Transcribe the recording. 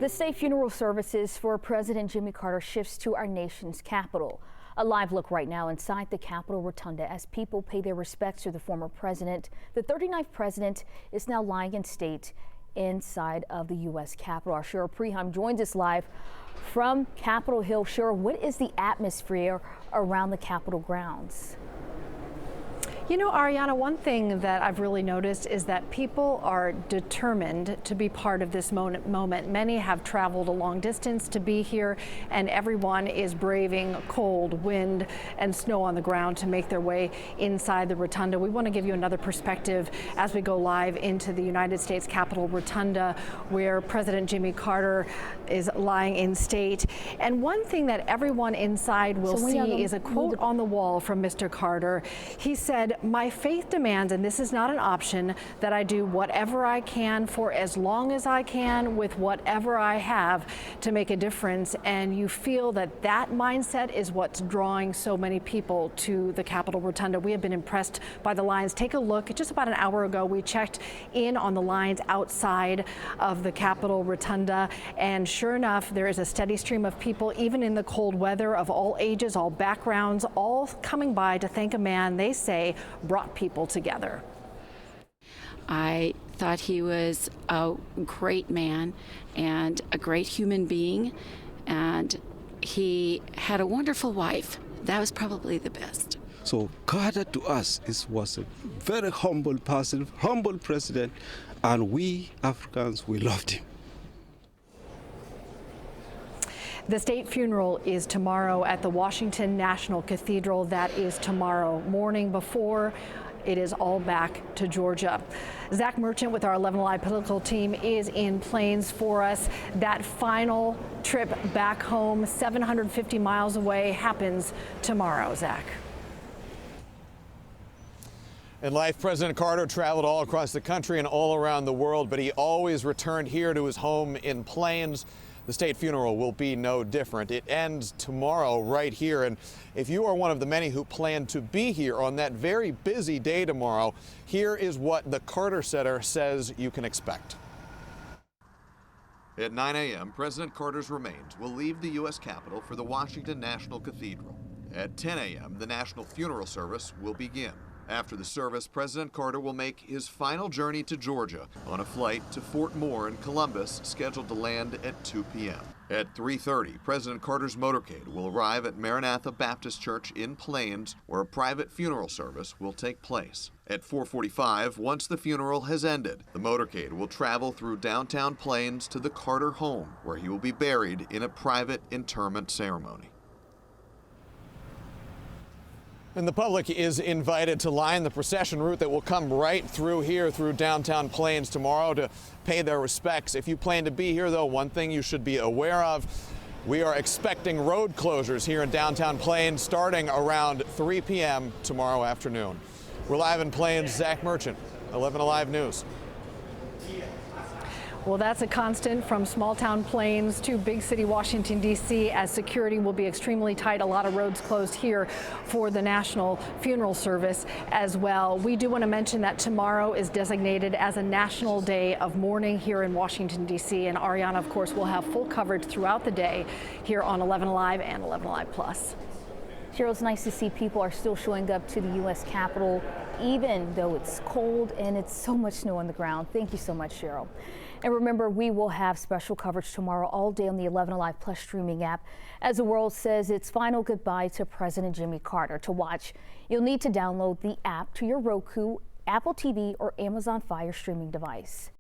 The state funeral services for President Jimmy Carter shifts to our nation's capital. A live look right now inside the Capitol Rotunda as people pay their respects to the former president. The 39th president is now lying in state inside of the U.S. Capitol. Our Cheryl Preheim joins us live from Capitol Hill. Cheryl, what is the atmosphere around the Capitol grounds? You know, Ariana, one thing that I've really noticed is that people are determined to be part of this moment. Many have traveled a long distance to be here, and everyone is braving cold, wind, and snow on the ground to make their way inside the Rotunda. We want to give you another perspective as we go live into the United States Capitol Rotunda, where President Jimmy Carter is lying in state. And one thing that everyone inside will see is a quote on the wall from Mr. Carter. He said, "My faith demands, and this is not an option, that I do whatever I can for as long as I can with whatever I have to make a difference." And you feel that that mindset is what's drawing so many people to the Capitol Rotunda. We have been impressed by the lines. Take a look. Just about an hour ago, we checked in on the lines outside of the Capitol Rotunda, and sure enough, there is a steady stream of people, even in the cold weather, of all ages, all backgrounds, all coming by to thank a man they say brought people together. I thought he was a great man and a great human being, and he had a wonderful wife. That was probably the best. So Carter to us was a very humble person, humble president, and we Africans, we loved him. The state funeral is tomorrow at the Washington National Cathedral. That is tomorrow morning. Before it is all back to Georgia. Zach Merchant with our 11 Alive political team is in Plains for us. That final trip back home, 750 miles away, happens tomorrow. Zach. In life, President Carter traveled all across the country and all around the world, but he always returned here to his home in Plains. The state funeral will be no different. It ends tomorrow right here. And if you are one of the many who plan to be here on that very busy day tomorrow, here is what the Carter Center says you can expect. At 9 a.m., President Carter's remains will leave the U.S. Capitol for the Washington National Cathedral. At 10 a.m., the national funeral service will begin. After the service, President Carter will make his final journey to Georgia on a flight to Fort Moore in Columbus, scheduled to land at 2 p.m. At 3:30, President Carter's motorcade will arrive at Maranatha Baptist Church in Plains, where a private funeral service will take place. At 4:45, once the funeral has ended, the motorcade will travel through downtown Plains to the Carter home, where he will be buried in a private interment ceremony. And the public is invited to line the procession route that will come right through here through downtown Plains tomorrow to pay their respects. If you plan to be here, though, one thing you should be aware of, we are expecting road closures here in downtown Plains starting around 3 p.m. tomorrow afternoon. We're live in Plains. Zach Merchant, 11 Alive News. Well, that's a constant from small town Plains to big city Washington, D.C., as security will be extremely tight. A lot of roads closed here for the national funeral service as well. We do want to mention that tomorrow is designated as a national day of mourning here in Washington, D.C. And Ariana, of course, will have full coverage throughout the day here on 11 Alive and 11 Alive Plus. Cheryl, it's nice to see people are still showing up to the U.S. Capitol, even though it's cold and it's so much snow on the ground. Thank you so much, Cheryl. And remember, we will have special coverage tomorrow all day on the 11 Alive Plus streaming app as the world says its final goodbye to President Jimmy Carter. To watch, you'll need to download the app to your Roku, Apple TV, or Amazon Fire streaming device.